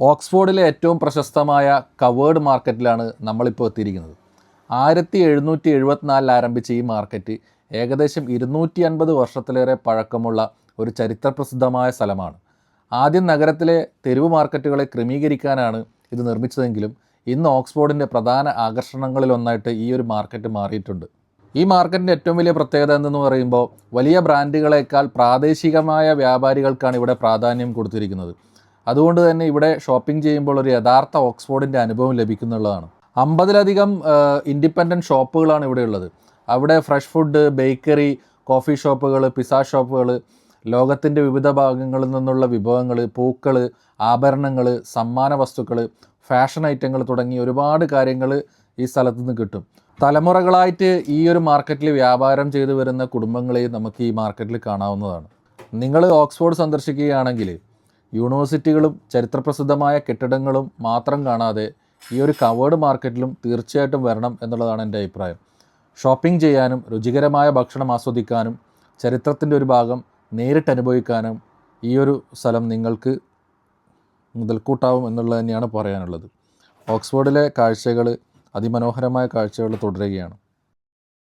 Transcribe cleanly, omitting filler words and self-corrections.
ഓക്സ്ഫോർഡിലെ ഏറ്റവും പ്രശസ്തമായ കവേർഡ് മാർക്കറ്റിലാണ് നമ്മളിപ്പോൾ എത്തിയിരിക്കുന്നത്. 1774 ആരംഭിച്ച ഈ മാർക്കറ്റ് ഏകദേശം 250 വർഷത്തിലേറെ പഴക്കമുള്ള ഒരു ചരിത്രപ്രസിദ്ധമായ സ്ഥലമാണ്. ആദ്യം നഗരത്തിലെ തെരുവ് മാർക്കറ്റുകളെ ക്രമീകരിക്കാനാണ് ഇത് നിർമ്മിച്ചതെങ്കിലും ഇന്ന് ഓക്സ്ഫോർഡിൻ്റെ പ്രധാന ആകർഷണങ്ങളിലൊന്നായിട്ട് ഈ ഒരു മാർക്കറ്റ് മാറിയിട്ടുണ്ട്. ഈ മാർക്കറ്റിൻ്റെ ഏറ്റവും വലിയ പ്രത്യേകത എന്തെന്ന് പറയുമ്പോൾ വലിയ ബ്രാൻഡുകളേക്കാൾ പ്രാദേശികമായ വ്യാപാരികൾക്കാണ് ഇവിടെ പ്രാധാന്യം കൊടുത്തിരിക്കുന്നത്. അതുകൊണ്ട് തന്നെ ഇവിടെ ഷോപ്പിംഗ് ചെയ്യുമ്പോൾ ഒരു യഥാർത്ഥ ഓക്സ്ഫോർഡിൻ്റെ അനുഭവം ലഭിക്കുന്നുള്ളതാണ്. 50ലധികം ഇൻഡിപെൻഡൻറ്റ് ഷോപ്പുകളാണ് ഇവിടെ ഉള്ളത്. അവിടെ ഫ്രഷ് ഫുഡ്, ബേക്കറി, കോഫി ഷോപ്പുകൾ, പിസ്സ ഷോപ്പുകൾ, ലോകത്തിൻ്റെ വിവിധ ഭാഗങ്ങളിൽ നിന്നുള്ള വിഭവങ്ങൾ, പൂക്കൾ, ആഭരണങ്ങൾ, സമ്മാന വസ്തുക്കൾ, ഫാഷൻ ഐറ്റങ്ങൾ തുടങ്ങി ഒരുപാട് കാര്യങ്ങൾ ഈ സ്ഥലത്ത് നിന്ന് കിട്ടും. തലമുറകളായിട്ട് ഈ ഒരു മാർക്കറ്റിൽ വ്യാപാരം ചെയ്തു വരുന്ന കുടുംബങ്ങളെയും നമുക്ക് ഈ മാർക്കറ്റിൽ കാണാവുന്നതാണ്. നിങ്ങൾ ഓക്സ്ഫോർഡ് സന്ദർശിക്കുകയാണെങ്കിൽ യൂണിവേഴ്സിറ്റികളും ചരിത്രപ്രസിദ്ധമായ കെട്ടിടങ്ങളും മാത്രം കാണാതെ ഈ ഒരു കവേർഡ് മാർക്കറ്റിലും തീർച്ചയായിട്ടും വരണം എന്നുള്ളതാണ് എൻ്റെ അഭിപ്രായം. ഷോപ്പിംഗ് ചെയ്യാനും രുചികരമായ ഭക്ഷണം ആസ്വദിക്കാനും ചരിത്രത്തിൻ്റെ ഒരു ഭാഗം നേരിട്ട് അനുഭവിക്കാനും ഈ ഒരു സ്ഥലം നിങ്ങൾക്ക് മുതൽക്കൂട്ടാവും എന്നുള്ളത് തന്നെയാണ് പറയാനുള്ളത്. ഓക്സ്ഫോർഡിലെ കാഴ്ചകൾ, അതിമനോഹരമായ കാഴ്ചകൾ തുടരുകയാണ്.